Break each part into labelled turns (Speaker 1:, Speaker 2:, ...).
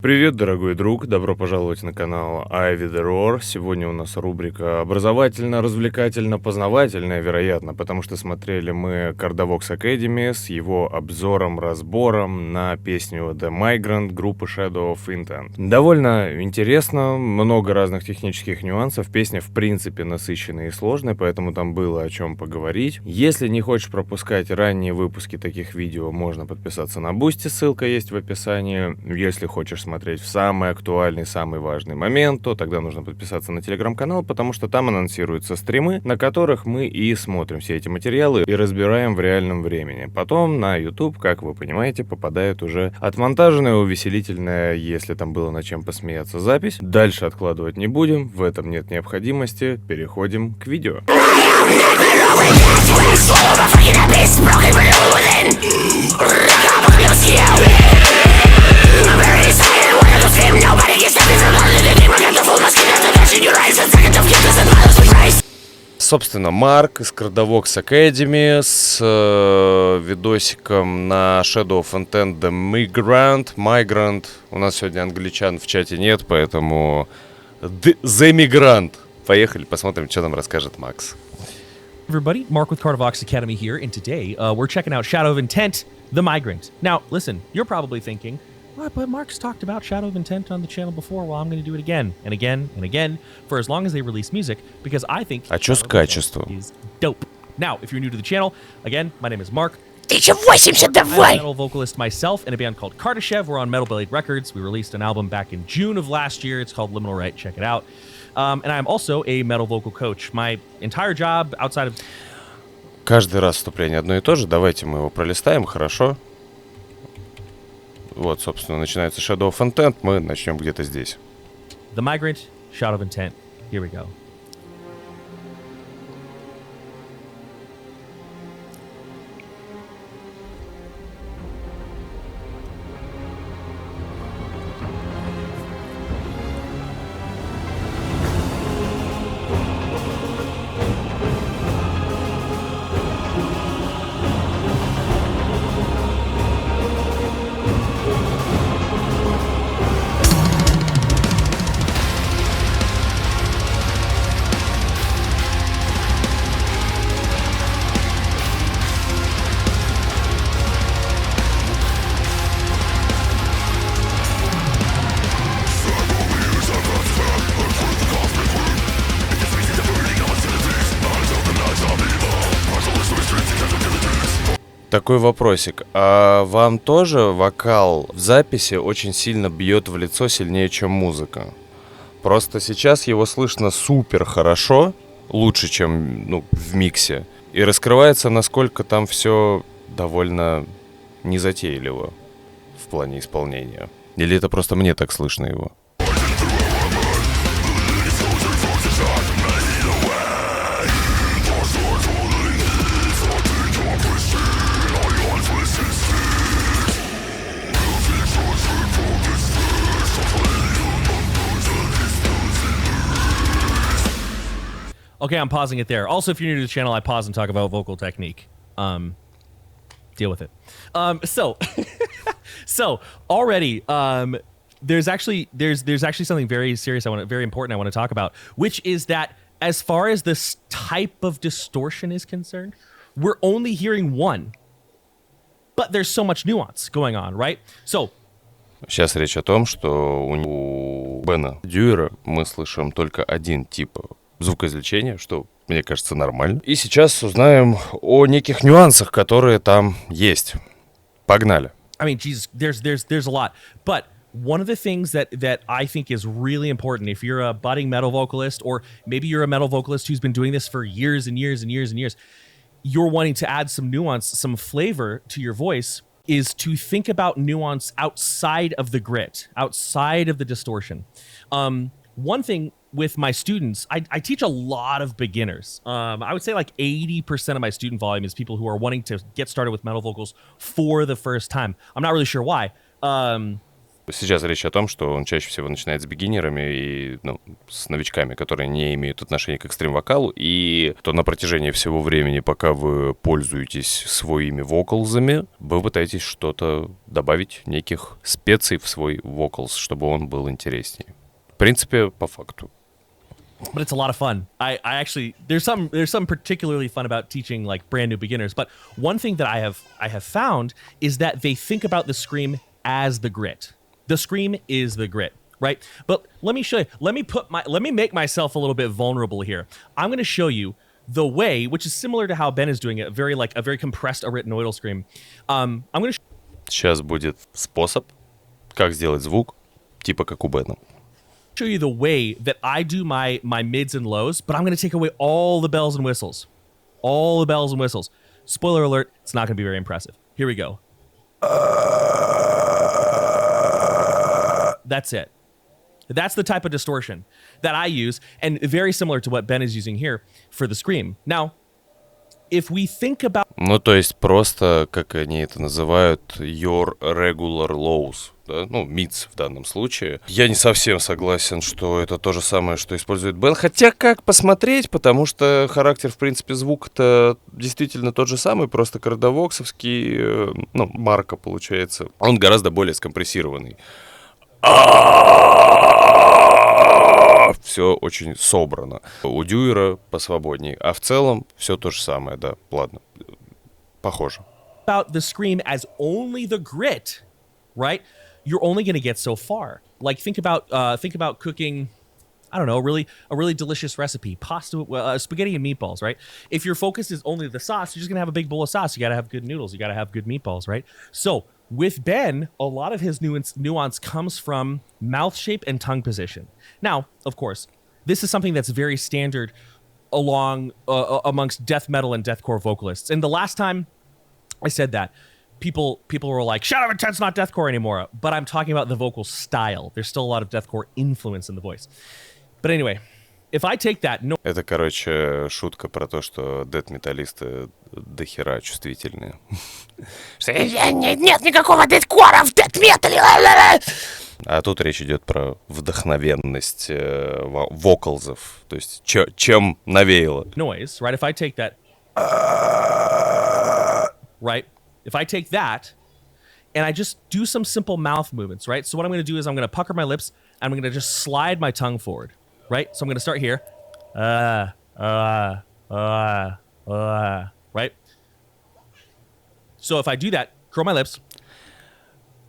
Speaker 1: Привет, дорогой друг! Добро пожаловать на канал Ivy the Roar. Сегодня у нас рубрика образовательно-развлекательно-познавательная, вероятно, потому что смотрели мы Kardavox Academy с его обзором-разбором на песню The Migrant группы Shadow of Intent. Довольно интересно, много разных технических нюансов. Песня в принципе насыщенная и сложная, поэтому там было о чем поговорить. Если не хочешь пропускать ранние выпуски таких видео, можно подписаться на Boosty, ссылка есть в описании. Если хочешь смотреть в самый актуальный, самый важный момент, то тогда нужно подписаться на телеграм-канал, потому что там анонсируются стримы, на которых мы и смотрим все эти материалы и разбираем в реальном времени. Потом на YouTube, как вы понимаете, попадает уже отмонтаженная, увеселительная, если там было над чем посмеяться, запись. Дальше откладывать не будем, в этом нет необходимости, переходим к видео. Собственно, Марк из Kardavox Academy с видосиком на Shadow of Intent The Migrant. У нас сегодня англичан в чате нет, поэтому The Migrant. Поехали, посмотрим, что нам расскажет Макс.
Speaker 2: Everybody, Mark with Kardavox Academy here, and today we're checking out Shadow of Intent, The Migrant. Now, listen, you're probably thinking, what, but Mark's talked about Shadow of Intent on the channel before, well, I'm going to do it again, and again, and again, for as long as they release music, because I think
Speaker 1: Shadow of Intent
Speaker 2: is dope. Now, if you're new to the channel, again, my name is Mark. I'm a metal vocalist myself in a band called Kardashev. We're on Metal Blade Records. We released an album back in June of last year. It's called Liminal Right. Check it out. And I'm also a metal vocal coach. My entire job outside of...
Speaker 1: Каждый раз вступление одно и то же. Давайте мы его пролистаем, хорошо? Вот, собственно, начинается Shadow of Intent. Мы начнем где-то здесь.
Speaker 2: The Migrant, Shadow of Intent. Here we go.
Speaker 1: Такой вопросик. А вам тоже вокал в записи очень сильно бьет в лицо сильнее, чем музыка? Просто сейчас его слышно супер хорошо, лучше, чем в миксе. И раскрывается, насколько там все довольно незатейливо в плане исполнения. Или это просто мне так слышно его?
Speaker 2: Okay, I'm pausing it there. Also, if you're new to the channel, I pause and talk about vocal technique. Deal with it. So already, there's actually something very serious very important I want to talk about, which is that as far as this type of distortion is concerned, we're only hearing one, but there's so much nuance going on, right? So.
Speaker 1: Сейчас речь о том, что у Бена Дюера мы слышим только один тип звукоизвлечения, что, мне кажется, нормально. И сейчас узнаем о неких нюансах, которые там есть. Погнали.
Speaker 2: I mean, Jesus, there's a lot. But one of the things that I think is really important, if you're a budding metal vocalist, or maybe you're a metal vocalist who's been doing this for years and years and years and years, you're wanting to add some nuance, some flavor to your voice, is to think about nuance outside of the grit, outside of the distortion. One thing with my students, I teach a lot of beginners. I would say like 80% of my student volume is people who are wanting to get started with metal vocals for the first time. I'm not really sure why.
Speaker 1: Сейчас речь о том, что он чаще всего начинает с бигинерами и с новичками, которые не имеют отношения к экстрим-вокалу, и то на протяжении всего времени, пока вы пользуетесь своими вокалзами, вы пытаетесь что-то добавить, неких специй в свой вокалс, чтобы он был интереснее. В принципе, по факту.
Speaker 2: But it's a lot of fun. I actually there's some particularly fun about teaching like brand new beginners. But one thing that I have found is that they think about the scream as the grit. The scream is the grit, right? But let me show you. Let me make myself a little bit vulnerable here. I'm going to show you the way, which is similar to how Ben is doing it, a very compressed arytenoidal scream. I'm going to
Speaker 1: Сейчас будет способ, как сделать звук, типа как у Бена.
Speaker 2: show you the way that I do my mids and lows, but I'm going to take away all the bells and whistles. All the bells and whistles. Spoiler alert, it's not going to be very impressive. Here we go. That's it. That's the type of distortion that I use, and very similar to what Ben is using here for the scream. Now, if we think about...
Speaker 1: Ну, то есть просто, как они это называют, your regular lows, да? Ну, mids в данном случае. Я не совсем согласен, что это то же самое, что использует Бен. Хотя как посмотреть, потому что характер, в принципе, звука-то действительно тот же самый, просто кардавоксовский, Марка получается. Он гораздо более скомпрессированный. Все очень собрано. У Дюйера посвободней. А в целом все то же самое, да. Ладно. Похоже.
Speaker 2: About the scream as only the grit, right? You're only going to get so far. Like think about cooking, I don't know, a really delicious recipe, pasta, spaghetti and meatballs, right? If your focus is only the sauce, you're just gonna have a big bowl of sauce. You gotta have good noodles. You gotta have good meatballs, right? So with Ben, a lot of his nuance comes from mouth shape and tongue position. Now, of course, this is something that's very standard amongst death metal and deathcore vocalists. And the last time I said that, people were like, "Shadow of Intent's not deathcore anymore." But I'm talking about the vocal style. There's still a lot of deathcore influence in the voice. But anyway, if I take that...
Speaker 1: Это, короче, шутка про то, что дэт-металлисты дохера чувствительные. Нет никакого дэткора в дэт-метале! А тут речь идет про вдохновенность вокалзов. То есть, чем навеяло.
Speaker 2: Noise, right? If I take that... Right? If I take that, and I just do some simple mouth movements, right? So what I'm going to do is I'm going to pucker my lips, and I'm going to just slide my tongue forward. Right? So I'm going to start here. Right? So if I do that, curl my lips.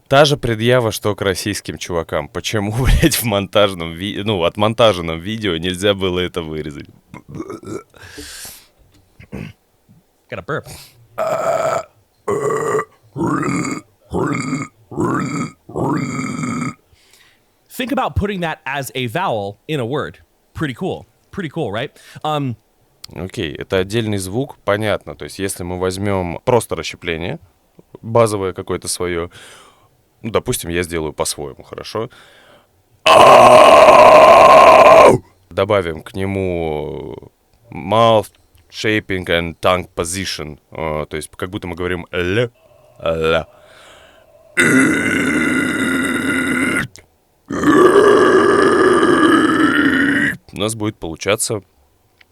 Speaker 1: Та же предъява, что к российским чувакам. Почему, блядь, в монтажном отмонтаженном видео нельзя было это вырезать?
Speaker 2: Got a burp. Think about putting that as a vowel in a word. Pretty cool. Pretty cool, right?
Speaker 1: Окей, это отдельный звук, понятно. То есть, если мы возьмем просто расщепление, базовое какое-то свое, допустим, я сделаю по-своему, хорошо? Добавим к нему mouth shaping and tongue position. То есть, как будто мы говорим «л», «ля». У нас будет получаться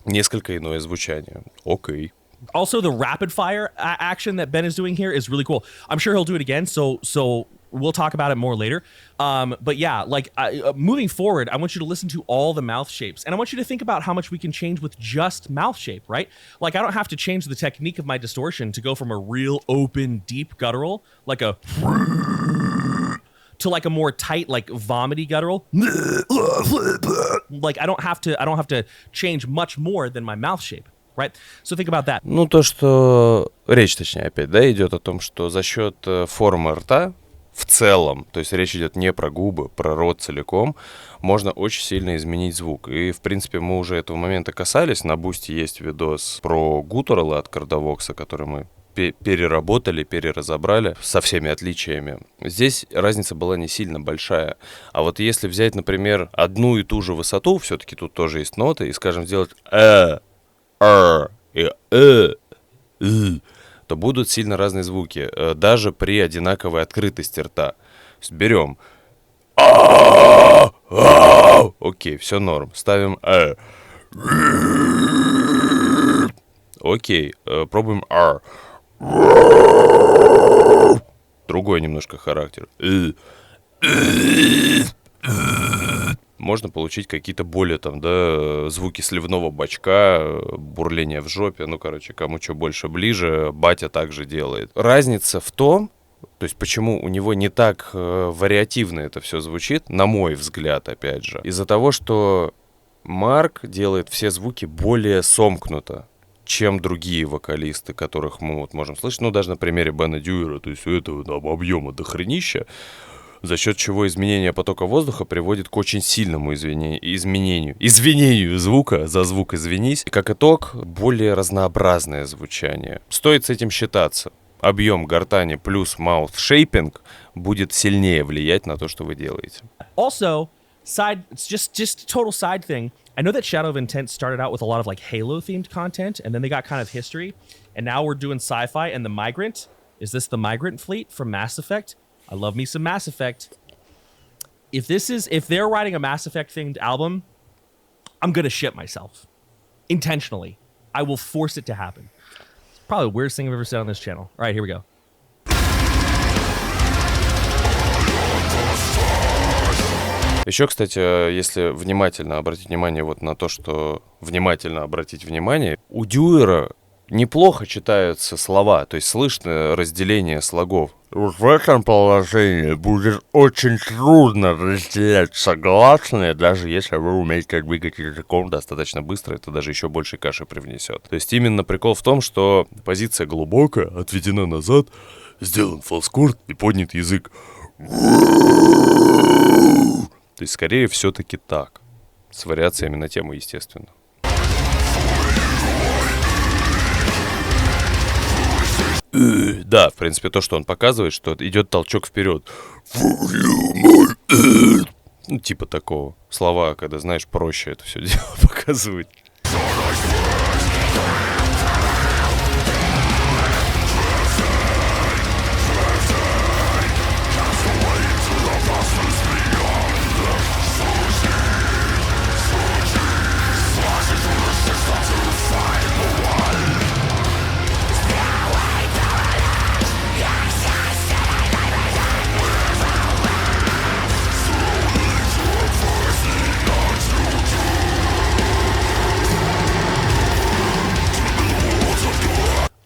Speaker 1: несколько иное звучание. Окей.
Speaker 2: Also, the rapid fire action that Ben is doing here is really cool. I'm sure he'll do it again, so we'll talk about it more later. But yeah, like moving forward, I want you to listen to all the mouth shapes, and I want you to think about how much we can change with just mouth shape, right? Like I don't have to change the technique of my distortion to go from a real open, deep guttural, like a to like a more tight, like vomity guttural. Like I don't have to change much more than my mouth shape. Right? So think about that.
Speaker 1: Ну, то, что... Речь, точнее, опять, да, идет о том, что за счет формы рта в целом, то есть речь идет не про губы, про рот целиком, можно очень сильно изменить звук. И, в принципе, мы уже этого момента касались. На Бусти есть видос про гутуралы от Кардавокса, который мы переработали, переразобрали со всеми отличиями. Здесь разница была не сильно большая. А вот если взять, например, одну и ту же высоту, все-таки тут тоже есть ноты, и, скажем, сделать и то будут сильно разные звуки, даже при одинаковой открытости рта. То есть берем Окей, все норм. Ставим Окей, пробуем R. Другой немножко характер. Можно получить какие-то более там, да, звуки сливного бачка, бурление в жопе. Ну, короче, кому что больше ближе, батя также делает. Разница в том, то есть почему у него не так вариативно это все звучит, на мой взгляд, опять же, из-за того, что Марк делает все звуки более сомкнуто, чем другие вокалисты, которых мы вот можем слышать. Ну, даже на примере Бена Дьюера, то есть у этого там объема дохренища, за счет чего изменение потока воздуха приводит к очень сильному извинению звука, за звук извинись. И как итог, более разнообразное звучание. Стоит с этим считаться. Объем гортани плюс mouth shaping будет сильнее влиять на то, что вы делаете.
Speaker 2: Also, it's just a total side thing. I know that Shadow of Intent started out with a lot of like Halo-themed content, and then they got kind of history, and now we're doing sci-fi. And the Migrant, is this the Migrant fleet from Mass Effect? I love me some Mass Effect. If they're writing a Mass Effect themed album, I'm gonna shit myself. Intentionally. I will force it to happen. It's probably the weirdest thing I've ever said on this channel. All right, here we go.
Speaker 1: Еще, кстати, если внимательно обратить внимание вот на то, что внимательно обратить внимание, у Дьюера неплохо читаются слова, то есть слышно разделение слогов. В этом положении будет очень трудно разделять согласные, даже если вы умеете двигать языком достаточно быстро, это даже еще больше каши привнесет. То есть именно прикол в том, что позиция глубокая, отведена назад, сделан фалскорд и поднят язык. То есть скорее все-таки так, с вариациями на тему, естественно. Да, в принципе, то, что он показывает, что идет толчок вперед. Ну, типа такого. Слова, когда, знаешь, проще это все дело показывать.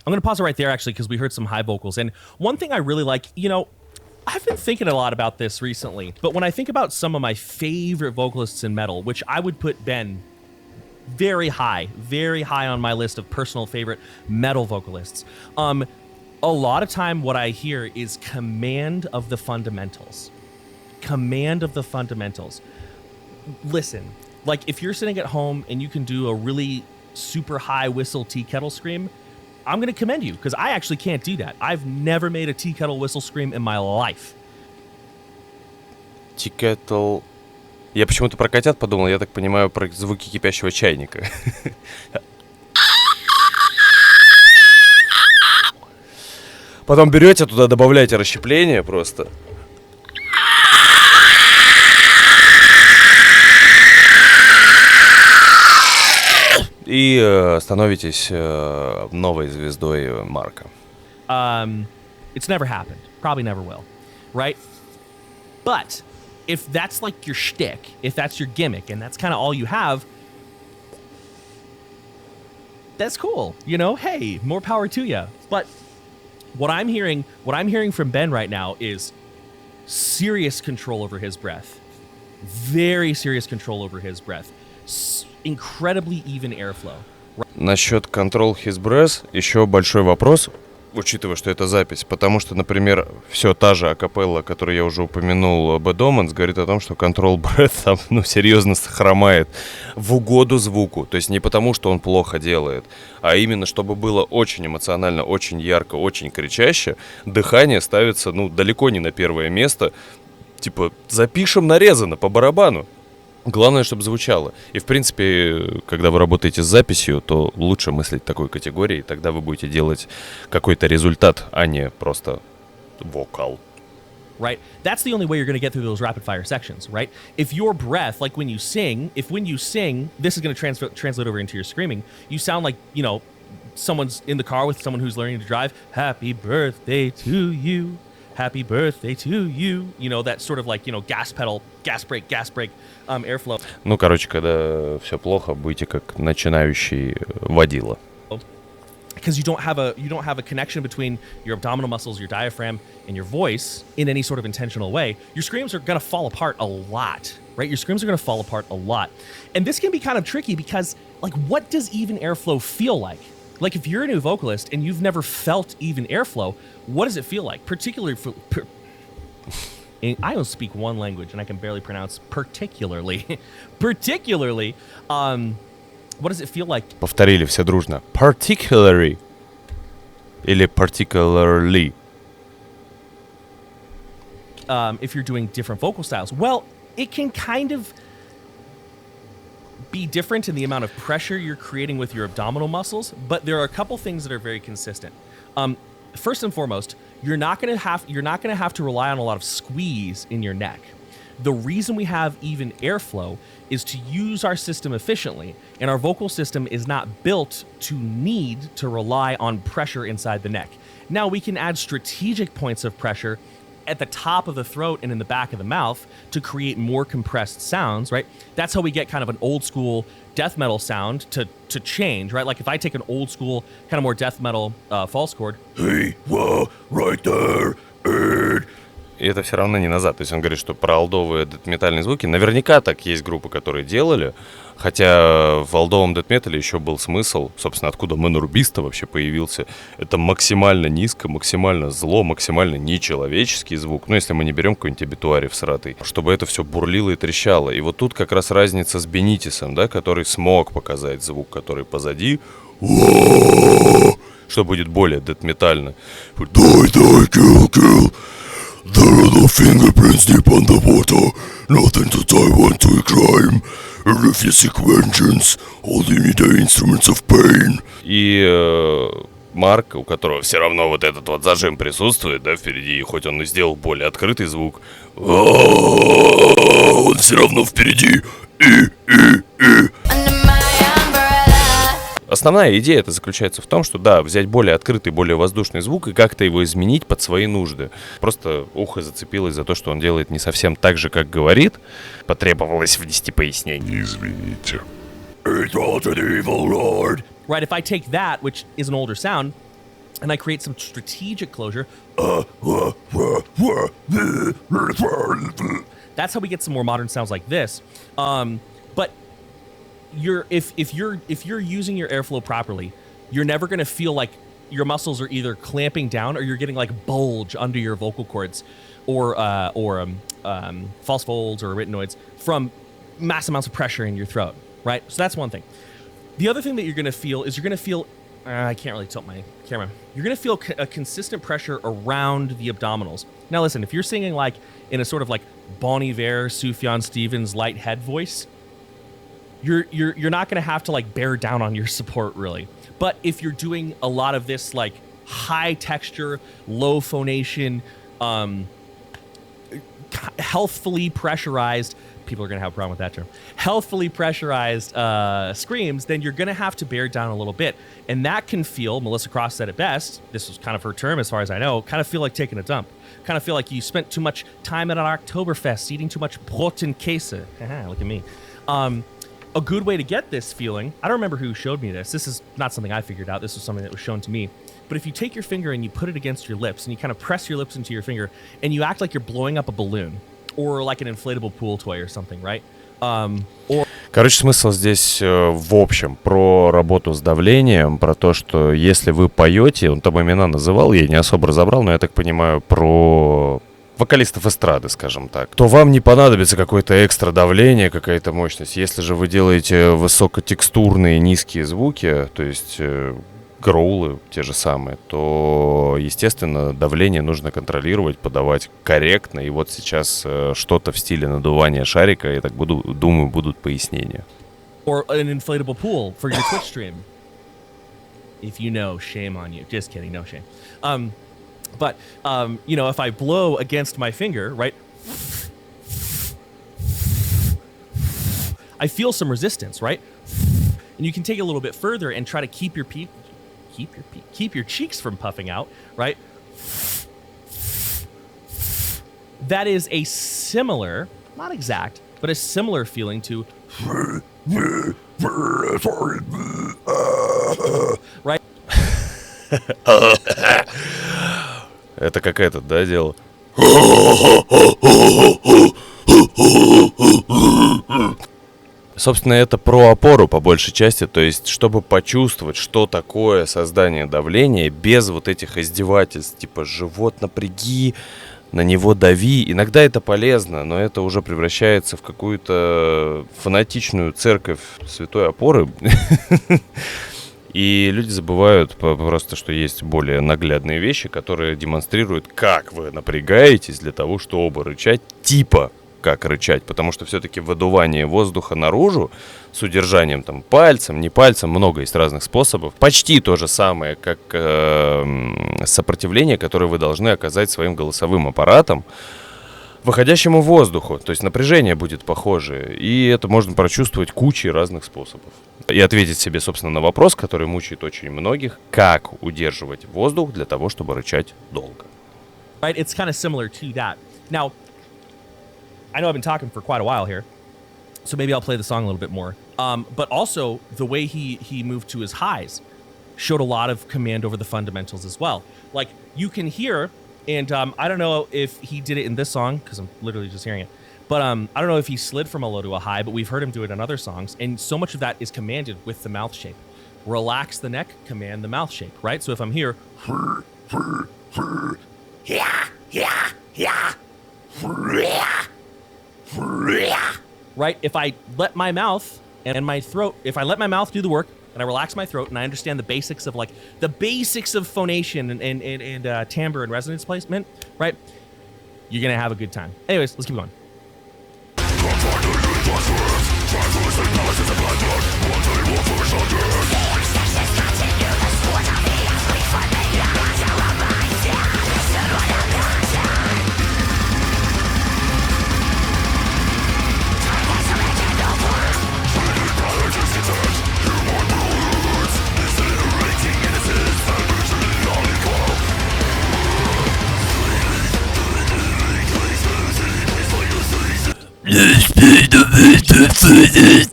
Speaker 2: I'm going to pause it right there, actually, because we heard some high vocals. And one thing I really like, I've been thinking a lot about this recently, but when I think about some of my favorite vocalists in metal, which I would put Ben very high on my list of personal favorite metal vocalists, a lot of time what I hear is command of the fundamentals. Command of the fundamentals. Listen, like if you're sitting at home and you can do a really super high whistle tea kettle scream, I'm going to commend you, because I actually can't do that. I've never made a tea kettle whistle scream in my life.
Speaker 1: Tea kettle... Я почему-то про котят подумал, я так понимаю, про звуки кипящего чайника. Потом берете, туда добавляете расщепление просто. И становитесь новой звездой Марка.
Speaker 2: It's never happened. Probably never will. Right? But if that's like your shtick, if that's your gimmick, and that's kind of all you have, that's cool. Hey, more power to you. But what I'm hearing from Ben right now is serious control over his breath. Very serious control over his breath. Incredibly even airflow.
Speaker 1: Насчет Control His Breath еще большой вопрос, учитывая, что это запись. Потому что, например, все та же акапелла, которую я уже упомянул, Bad Omens, говорит о том, что Control Breath там, серьезно хромает в угоду звуку. То есть не потому, что он плохо делает, а именно, чтобы было очень эмоционально, очень ярко, очень кричаще, дыхание ставится, далеко не на первое место. Типа, запишем нарезано по барабану. Главное, чтобы звучало. И, в принципе, когда вы работаете с записью, то лучше мыслить такой категорией. Тогда вы будете делать какой-то результат, а не просто вокал.
Speaker 2: right? That's the only way you're going to get through those rapid fire sections, right? If your breath, like when you sing, this is going to translate over into your screaming. You sound like, you know, someone's in the car with someone who's learning to drive. Happy birthday to you. Happy birthday to you. You know, that sort of like, you know, gas pedal, gas brake, airflow.
Speaker 1: Ну, короче, когда все плохо, будете как начинающий водила.
Speaker 2: Because you don't have a connection between your abdominal muscles, your diaphragm, and your voice in any sort of intentional way, your screams are going to fall apart a lot, right? Your screams are going to fall apart a lot. And this can be kind of tricky because, like, what does even airflow feel like? Like, if you're a new vocalist and you've never felt even airflow, what does it feel like? Particularly for... I don't speak one language and I can barely pronounce particularly. Particularly, what does it feel like?
Speaker 1: Повторили все дружно. Particularly. Или particularly.
Speaker 2: If you're doing different vocal styles. Well, it can kind of be different in the amount of pressure you're creating with your abdominal muscles, but there are a couple things that are very consistent. First and foremost, you're not going to have to rely on a lot of squeeze in your neck. The reason we have even airflow is to use our system efficiently, and our vocal system is not built to need to rely on pressure inside the neck. Now, we can add strategic points of pressure at the top of the throat and in the back of the mouth to create more compressed sounds, right? That's how we get kind of an old school death metal sound to change, right? Like if I take an old school, kind of more death metal false chord.
Speaker 1: Hey, whoa, right there, и это все равно не назад. То есть он говорит, что про олдовые дэт-метальные звуки наверняка так есть группы, которые делали. Хотя в олдовом дэт-метале еще был смысл, собственно, откуда Manor Beast вообще появился. Это максимально низко, максимально зло, максимально нечеловеческий звук. Ну, если мы не берем какой-нибудь обитуари всратый, чтобы это все бурлило и трещало. И вот тут как раз разница с Бенитисом, да, который смог показать звук, который позади. Что будет более дэт-метально. Дай, kill. There are no fingerprints deep underwater, nothing to tie one to a crime. If you seek vengeance, all you need are instruments of pain. И Марк, у которого все равно вот этот вот зажим присутствует, да, впереди, хоть он и сделал более открытый звук, он все равно впереди. Основная идея это заключается в том, что да, взять более открытый, более воздушный звук и как-то его изменить под свои нужды. Просто ухо зацепилось за то, что он делает не совсем так же, как говорит. Потребовалось внести пояснение. Извините. It's all an evil lord.
Speaker 2: Right, if I take that, which is an older sound, and I create some strategic closure, that's how we get some more modern sounds like this. But if you're using your airflow properly, you're never going to feel like your muscles are either clamping down or you're getting like bulge under your vocal cords or false folds or arytenoids from mass amounts of pressure in your throat, right? So that's one thing. The other thing that you're going to feel is I can't really tilt my camera. You're going to feel a consistent pressure around the abdominals. Now listen, if you're singing like in a sort of like Bon Iver, Sufjan Stevens light head voice, you're not going to have to like bear down on your support really. But if you're doing a lot of this like high texture, low phonation, healthfully pressurized, people are going to have a problem with that term, healthfully pressurized screams, then you're going to have to bear down a little bit. And that can feel, Melissa Cross said it best, this was kind of her term as far as I know, kind of feel like taking a dump. Kind of feel like you spent too much time at an Oktoberfest eating too much Brot and Käse. Look at me. A good way to get this feeling, I don't remember who showed me this. This is not something I figured out. This was something that was shown to me. But if you take your finger and you put it against your lips and you kind of press your lips into your finger and you act like you're blowing up a balloon or like an inflatable pool toy or something, right? Короче,
Speaker 1: смысл здесь в общем про работу с давлением, про то, что если вы поете, он там имена называл, я не особо разобрал, но я так понимаю, про вокалистов эстрады, скажем так, то вам не понадобится какое-то экстра давление, какая-то мощность. Если же вы делаете высокотекстурные низкие звуки, то есть гроулы те же самые, то, естественно, давление нужно контролировать, подавать корректно. И вот сейчас что-то в стиле надувания шарика, я так думаю, будут пояснения.
Speaker 2: Or an inflatable pool for your Twitch stream. If you know, shame on you. Just kidding, no shame. But, you know, if I blow against my finger, right, I feel some resistance, right? And you can take it a little bit further and try to keep your cheeks from puffing out, right? That is a similar, not exact, but a similar feeling to right?
Speaker 1: Это как этот, да, дело? Собственно, это про опору по большей части, то есть, чтобы почувствовать, что такое создание давления без вот этих издевательств, типа «живот напряги», «на него дави». Иногда это полезно, но это уже превращается в какую-то фанатичную церковь святой опоры. И люди забывают просто, что есть более наглядные вещи, которые демонстрируют, как вы напрягаетесь для того, чтобы рычать, типа как рычать, потому что все-таки выдувание воздуха наружу с удержанием там пальцем, не пальцем, много есть разных способов. Почти то же самое, как сопротивление, которое вы должны оказать своим голосовым аппаратом выходящему воздуху. То есть напряжение будет похожее, и это можно прочувствовать кучей разных способов. И ответить себе, собственно, на вопрос, который мучает очень многих, как удерживать воздух для того, чтобы рычать долго.
Speaker 2: Right, it's kind of similar to that. Now, I know I've been talking for quite a while here, so maybe I'll play the song a little bit more. But also, the way he moved to his highs showed a lot of command over the fundamentals as well. Like, you can hear, and I don't know if he did it in this song, because I'm literally just hearing it, but I don't know if he slid from a low to a high, but we've heard him do it in other songs, and so much of that is commanded with the mouth shape. Relax the neck, command the mouth shape, right? So if I'm here, right? If I let my mouth and my throat, if I let my mouth do the work and I relax my throat and I understand the basics of phonation and timbre and resonance placement, right? You're gonna have a good time. Anyways, let's keep going.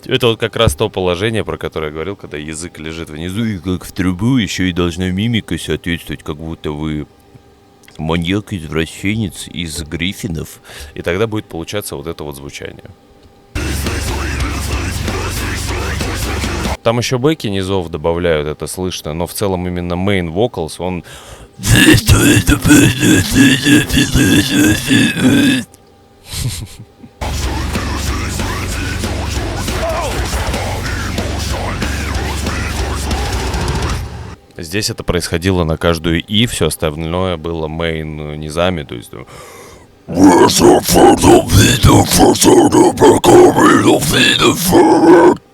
Speaker 1: Это вот как раз то положение, про которое я говорил, когда язык лежит внизу и как в трубу, еще и должна мимика соответствовать, как будто вы маньяк-извращенец из Гриффинов. И тогда будет получаться вот это вот звучание. Там еще бэки низов добавляют, это слышно, но в целом именно main vocals, он... Здесь это происходило на каждую «и», все остальное было main низами, то есть...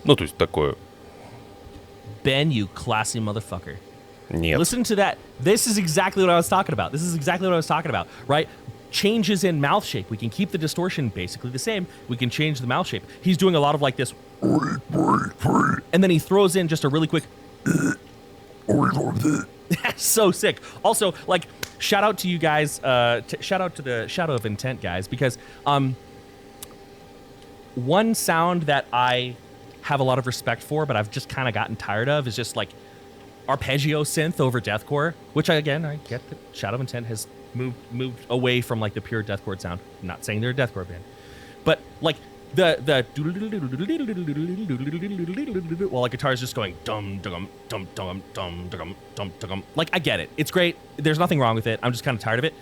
Speaker 1: Ну, то есть такое.
Speaker 2: Ben, you classy motherfucker.
Speaker 1: Нет.
Speaker 2: Listen to that. This is exactly what I was talking about. This is exactly what I was talking about, right? Changes in mouth shape. We can keep the distortion basically the same. We can change the mouth shape. He's doing a lot of like this. And then he throws in just a really quick. So sick. Also, like, shout out to you guys. Shout out to the Shadow of Intent guys, because one sound that I have a lot of respect for, but I've just kind of gotten tired of, is just like arpeggio synth over deathcore, which I get that Shadow of Intent has moved away from like the pure deathcore sound. I'm not saying they're a deathcore band, but like the while a guitar is just going dum dum dum dum dum dum dum dum. Like, I get it. It's great. There's nothing wrong with it. I'm just kind of tired of it.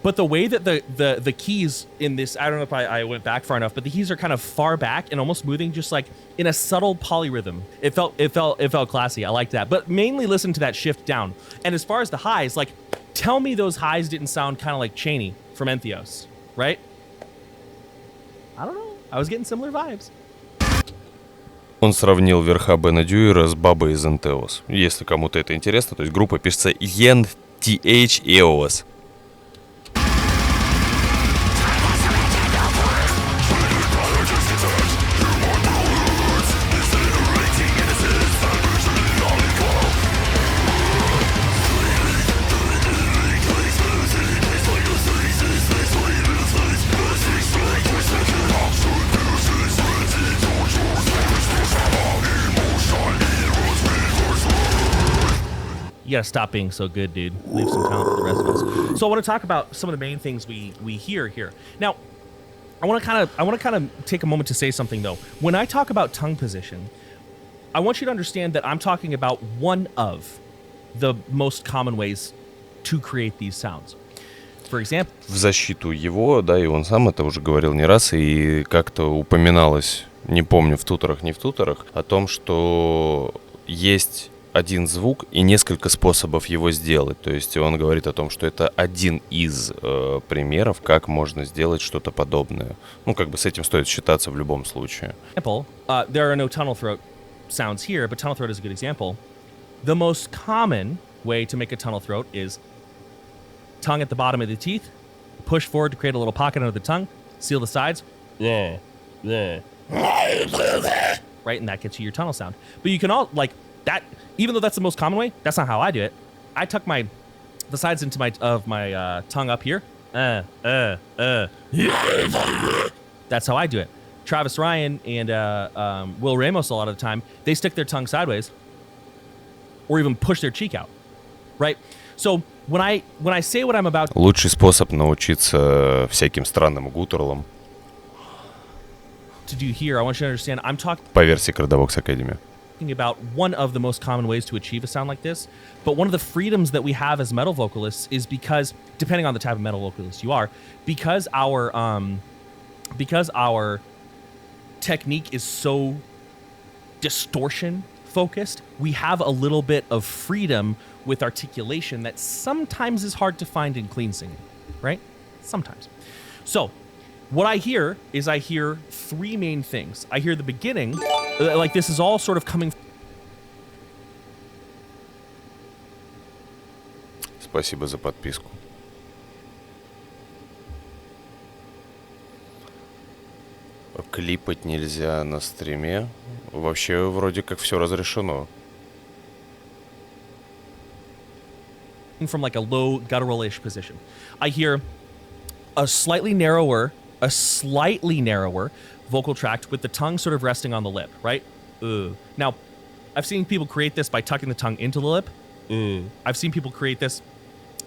Speaker 2: But the way that the keys in this, I don't know if I went back far enough, but the keys are kind of far back and almost moving just like in a subtle polyrhythm. It felt classy. I liked that. But mainly listen to that shift down. And as far as the highs, like, tell me those highs didn't sound kind of like Cheney from Entheos, right? I don't know. I was getting similar vibes.
Speaker 1: Он сравнил верха Бена Дьюера с бабой из Entheos. Если кому-то это интересно, то есть группа пишется
Speaker 3: TH EOS.
Speaker 2: You gotta stop being so good, dude. Leave some talent for the rest of us. So I want to talk about some of the main things we hear here. Now, I want to kind of take a moment to say something though. When I talk about tongue position, I want you to understand that I'm talking about one of the most common ways to create these sounds. For example,
Speaker 3: В защиту его, да, и он сам это уже говорил не раз, и как-то упоминалось, не помню, в туторах, не в туторах, о том, что есть один звук и несколько способов его сделать. То есть он говорит о том, что это один из примеров, как можно сделать что-то подобное. Ну, как бы с этим стоит считаться в любом случае.
Speaker 2: There are no tunnel throat sounds here, but tunnel throat is a good example. The most common way to make a tunnel throat is tongue at the bottom of the teeth, push forward to create a little pocket under the tongue, seal the sides, right, and that gets you your tunnel sound. But you can all, like, that, even though that's the most common way, that's not how I do it. I tuck the sides into my tongue up here. That's how I do it. Travis Ryan and Will Ramos, a lot of the time, they stick their tongue sideways or even push their cheek out, right? So when I say what I'm about
Speaker 3: Лучший способ научиться всяким странным гутурлам
Speaker 2: to do here, I want you to understand, I'm talking
Speaker 3: по версии Kardavox Academy.
Speaker 2: about one of the most common ways to achieve a sound like this, but one of the freedoms that we have as metal vocalists is because, depending on the type of metal vocalist you are, because our technique is so distortion focused, we have a little bit of freedom with articulation that sometimes is hard to find in clean singing, right? Sometimes. So what I hear is I hear three main things. I hear the beginning, like this is all sort of coming.
Speaker 3: Спасибо за подписку. Клипать нельзя на стриме. Вообще, вроде как все разрешено.
Speaker 2: From like a low guttural-ish position. I hear a slightly narrower vocal tract with the tongue sort of resting on the lip, right? Now, I've seen people create this by tucking the tongue into the lip. I've seen people create this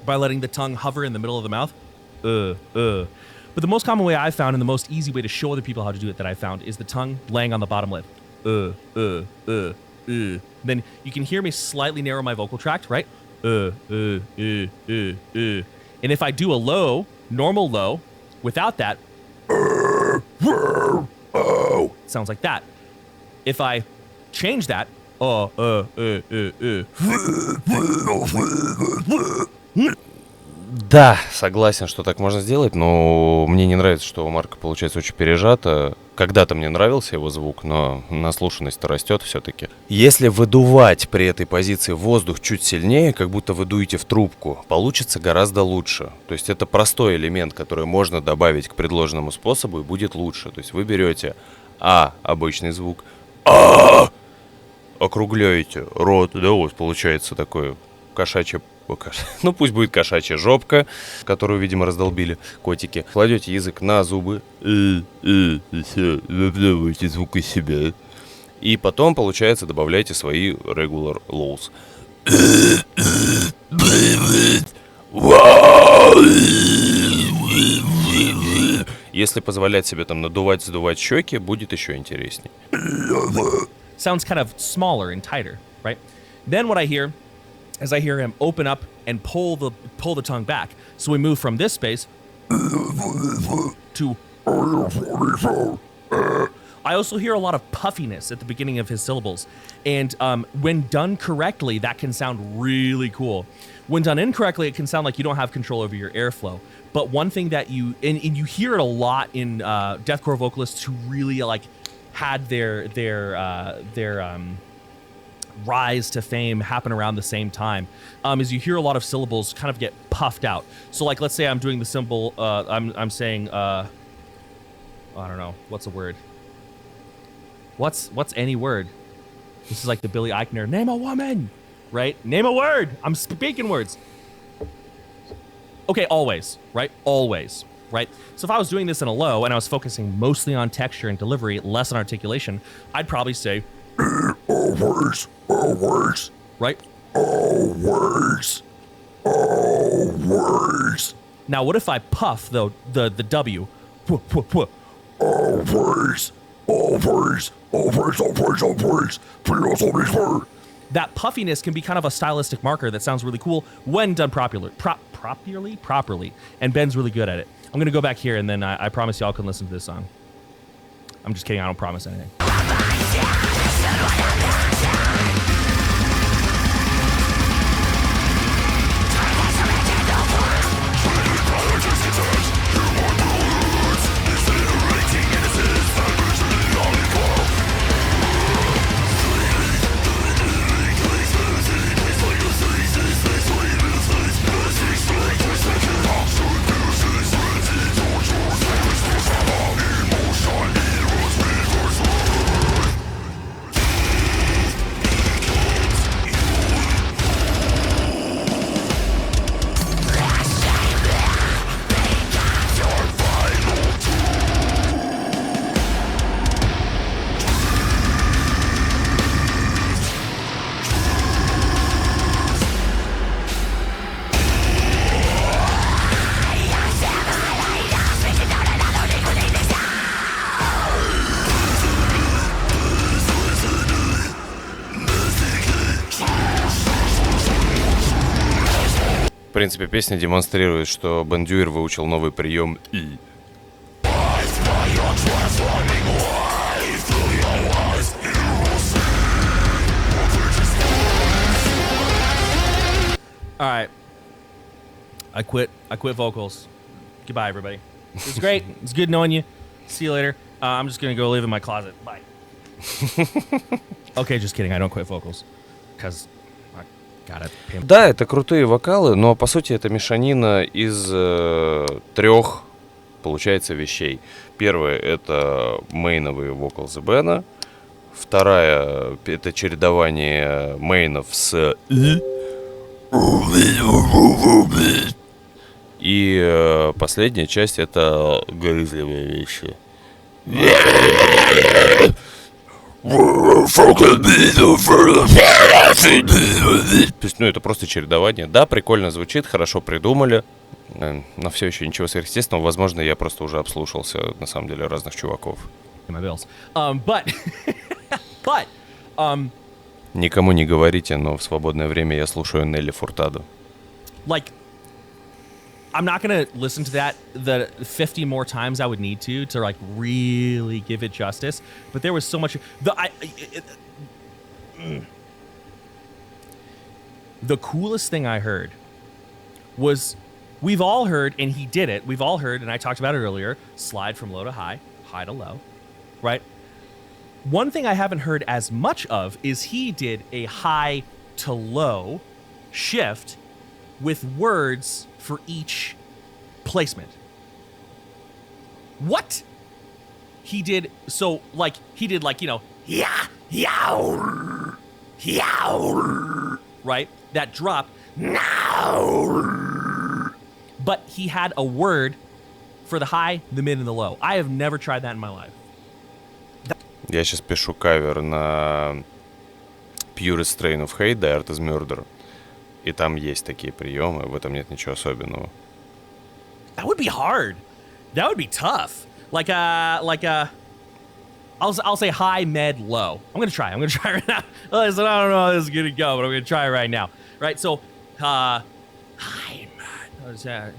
Speaker 2: by letting the tongue hover in the middle of the mouth. But the most common way I've found and the most easy way to show other people how to do it that I've found is the tongue laying on the bottom lip. Then you can hear me slightly narrow my vocal tract, right? And if I do a low, normal low, without that, sounds like that. If I change that,
Speaker 3: Да, согласен, что так можно сделать, но мне не нравится, что у Марка получается очень пережато. Когда-то мне нравился его звук, но наслушанность-то растет все-таки. Если выдувать при этой позиции воздух чуть сильнее, как будто вы дуете в трубку, получится гораздо лучше. То есть это простой элемент, который можно добавить к предложенному способу и будет лучше. То есть вы берете обычный звук, округляете рот, да, у вас получается такое кошачье. Ну, пусть будет кошачья жопка, которую, видимо, раздолбили котики. Кладете язык на зубы. Добавляете звук из себя. И потом, получается, добавляете свои regular lows. Если позволять себе там надувать-сдувать щеки, будет еще интересней.
Speaker 2: sounds kind of smaller and tighter, right? Then what I hear is I hear him open up and pull the tongue back. So we move from this space to. I also hear a lot of puffiness at the beginning of his syllables. And when done correctly, that can sound really cool. When done incorrectly, it can sound like you don't have control over your airflow. But one thing that you hear it a lot in deathcore vocalists who really like had their rise to fame happen around the same time, is you hear a lot of syllables kind of get puffed out. So like, let's say I'm doing the symbol, I'm saying, I don't know, what's a word? What's any word? This is like the Billy Eichner, name a woman, right? Name a word. I'm speaking words. Okay, always, right? Always, right? So if I was doing this in a low and I was focusing mostly on texture and delivery, less on articulation, I'd probably say, always, always, right? Always, always. Now, what if I puff the W? Always, always, always, always, always, that puffiness can be kind of a stylistic marker that sounds really cool when done properly. And Ben's really good at it. I'm going to go back here, and then I promise y'all can listen to this song. I'm just kidding. I don't promise anything.
Speaker 3: В принципе, песня демонстрирует, что Бен Дюер выучил новый прием «и».
Speaker 2: All right. I quit vocals. Goodbye, everybody. It was great. It's good knowing you. See you later. I'm just going to go live in my closet. Bye. Okay, just kidding. I don't quit vocals. Because I got it.
Speaker 3: Да, это крутые вокалы, но по сути это мешанина из трех, получается, вещей. Первое — это мейновые вокалзы Бена. Вторая — это чередование мейнов с «и». И последняя часть — это грызливые вещи. То есть, ну, это просто чередование. Да, прикольно звучит, хорошо придумали, но все еще ничего сверхъестественного. Возможно, я просто уже обслушался, на самом деле, разных чуваков. Никому не говорите, но в свободное время я слушаю Нелли Фуртадо.
Speaker 2: Like, I'm not gonna listen to that the 50 more times I would need to like really give it justice. But there was so much. The coolest thing I heard was, we've all heard, and he did it. We've all heard, and I talked about it earlier. Slide from low to high, high to low, right? One thing I haven't heard as much of is he did a high to low shift with words for each placement. What? He did, so like, he did like, you know, yeah, yow, yow, right? That drop, now. But he had a word for the high, the mid, and the low. I have never tried that in my life.
Speaker 3: Я сейчас пишу кавер на Purest Strain of Hate, The Art is Murder. И там есть такие приемы, в этом нет ничего особенного.
Speaker 2: That would be hard. That would be tough. I'll say high, med, low. I'm gonna try right now. Listen, I don't know how this is gonna go, but I'm gonna try right now. Right, so high, med. What is that?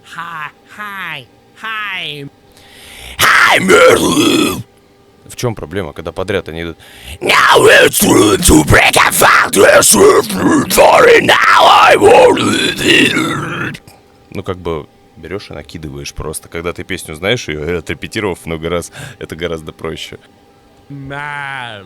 Speaker 2: High, med. High, med.
Speaker 3: В чем проблема, когда подряд они идут?
Speaker 4: Now it's time to break a factor, sorry, now I won't.
Speaker 3: Ну, как бы берешь и накидываешь просто. Когда ты песню знаешь, ее отрепетировав много раз, это гораздо проще.
Speaker 2: mad.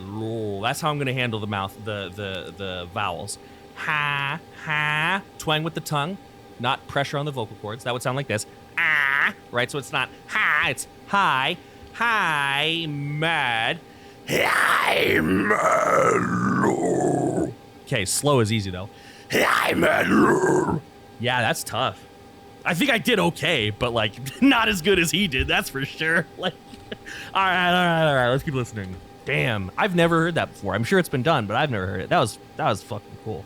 Speaker 2: That's how I'm gonna handle the mouth, the vowels. Ha, ha. Twang with the tongue, not pressure on the vocal cords. That would sound like this. Ah, right? So it's not ha, it's hi. Hi, mad. Hi, mad. Okay, slow is easy though. Hi, mad. Yeah, that's tough. I think I did okay, but like not as good as he did, that's for sure. Like, all right, let's keep listening. Damn, I've never heard that before. I'm sure it's been done, but I've never heard it. That was fucking cool.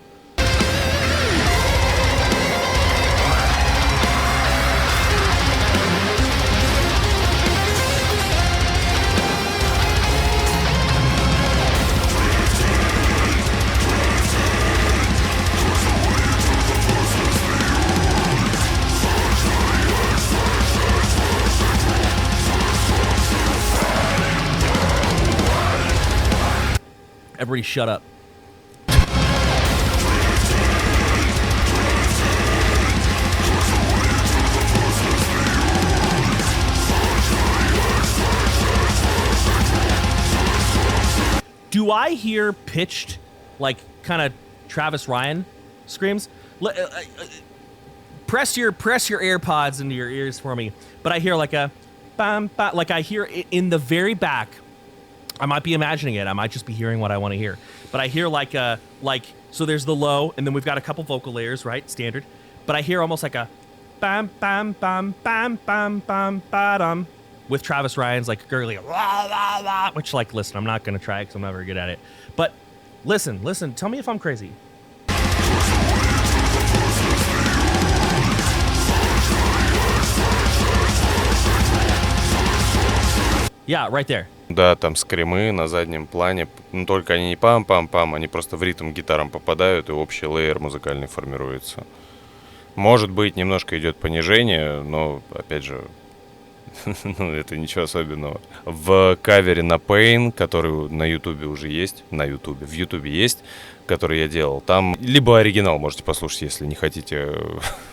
Speaker 2: Everybody shut up. Do I hear pitched, like, kind of Travis Ryan screams? Press your AirPods into your ears for me. But I hear like a bam, bam, like I hear in the very back. I might be imagining it. I might just be hearing what I want to hear. But I hear like so there's the low, and then we've got a couple vocal layers, right? Standard. But I hear almost like a bam, bam, bam, bam, bam, bam, ba-dum, with Travis Ryan's like gurgly, which, like, listen, I'm not going to try it because I'm not very good at it. But listen, tell me if I'm crazy. Yeah, right there.
Speaker 3: Да, там скримы на заднем плане, но только они не пам-пам-пам, они просто в ритм гитарам попадают, и общий лейер музыкальный формируется. Может быть, немножко идет понижение, но, опять же, ну, это ничего особенного. В кавере на Pain, который на Ютубе уже есть, в Ютубе есть, который я делал, там либо оригинал можете послушать, если не хотите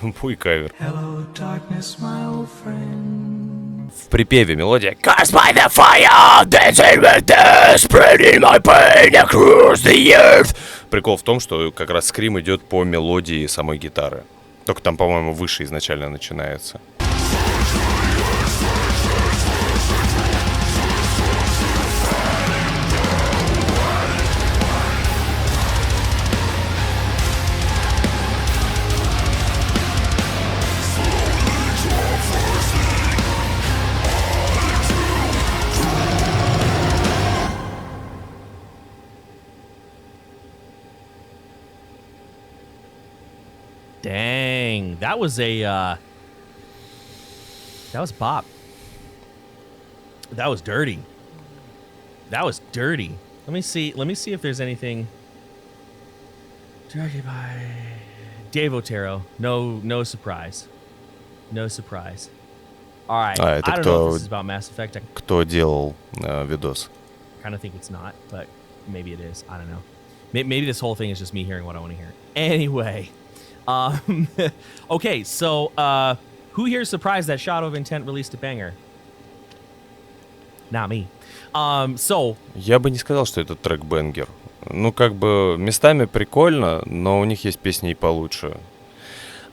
Speaker 3: мой кавер.
Speaker 5: Hello, darkness, my old friend.
Speaker 3: В припеве мелодия
Speaker 4: Cast by the fire, dancing with death, spreading my pain across the earth.
Speaker 3: Прикол в том, что как раз скрим идет по мелодии самой гитары. Только там, по-моему, выше изначально начинается.
Speaker 2: Dang, that was bop. That was dirty. Let me see if there's anything. Directed by Dave Otero. No surprise. All right.
Speaker 3: А, это
Speaker 2: I don't know if this is about Mass Effect.
Speaker 3: кто делал видос?
Speaker 2: I kind of think it's not, but maybe it is. I don't know. Maybe this whole thing is just me hearing what I want to hear. Anyway. Okay, so who here is surprised that Shadow of Intent released a banger? Not me. So
Speaker 3: Я бы не сказал, что это трек бенгер. Ну, как бы местами прикольно, но у них есть песни и получше.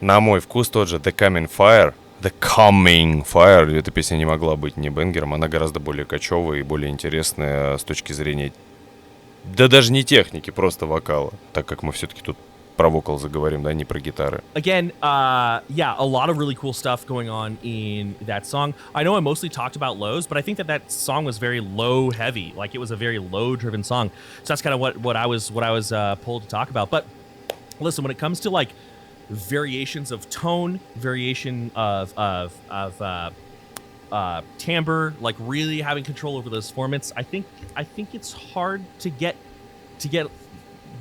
Speaker 3: На мой вкус тот же The Coming Fire, эта песня не могла быть не бенгером, она гораздо более кочевая и более интересная с точки зрения, да даже не техники, просто вокала, так как мы все-таки тут про вокал заговорим, да, не про гитары.
Speaker 2: again, yeah, a lot of really cool stuff going on in that song. I know I mostly talked about lows, but I think that song was very low heavy. Like, it was a very low driven song. So that's kind of what I was pulled to talk about. But listen, when it comes to like variations of tone, variation of timbre, like really having control over those formants, I think it's hard to get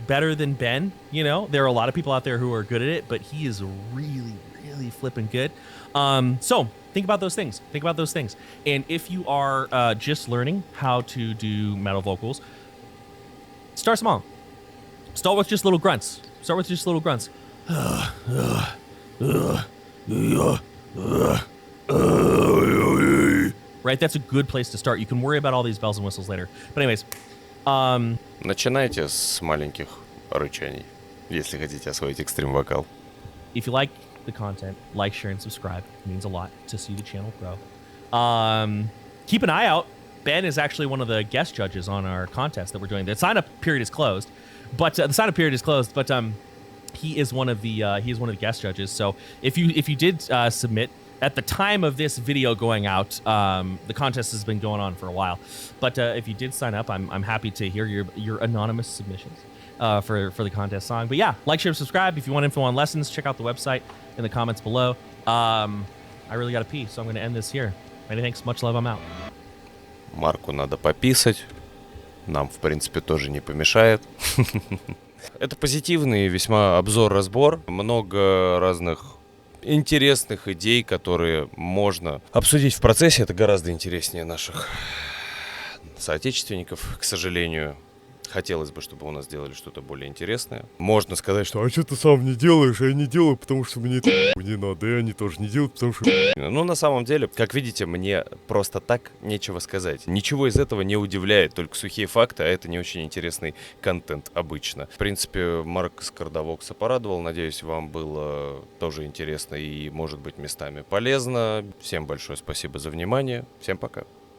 Speaker 2: better than Ben. You know, there are a lot of people out there who are good at it, but he is really, really flipping good. So think about those things. And if you are just learning how to do metal vocals, start small. Start with just little grunts. right? That's a good place to start. You can worry about all these bells and whistles later. But anyways,
Speaker 3: Начинайте с маленьких рычаний, если хотите освоить экстрим-вокал.
Speaker 2: if you like the content, like, share, and subscribe. It means a lot to see the channel grow. Keep an eye out. Ben is actually one of the guest judges on our contest that we're doing. The sign-up period is closed, but he is one of the guest judges. So if you did submit at the time of this video going out, the contest has been going on for a while. But if you did sign up, I'm happy to hear your anonymous submissions for the contest song. But yeah, like, share, subscribe. If you want info on lessons, check out the website in the comments below. I really got to pee, so I'm going to end this here. Many thanks. Much love. I'm out.
Speaker 3: Марку надо пописать. Нам, в принципе, тоже не помешает. Это позитивный весьма обзор-разбор. Много разных интересных идей, которые можно обсудить в процессе. Это гораздо интереснее наших соотечественников, к сожалению. Хотелось бы, чтобы у нас делали что-то более интересное. Можно сказать, что
Speaker 1: А что ты сам не делаешь? А я не делаю, потому что мне это не надо. И они тоже не делают, потому что...
Speaker 3: ну, на самом деле, как видите, мне просто так нечего сказать. Ничего из этого не удивляет, только сухие факты, а это не очень интересный контент обычно. В принципе, Марк с Кардавокса порадовал. Надеюсь, вам было тоже интересно и, может быть, местами полезно. Всем большое спасибо за внимание. Всем пока.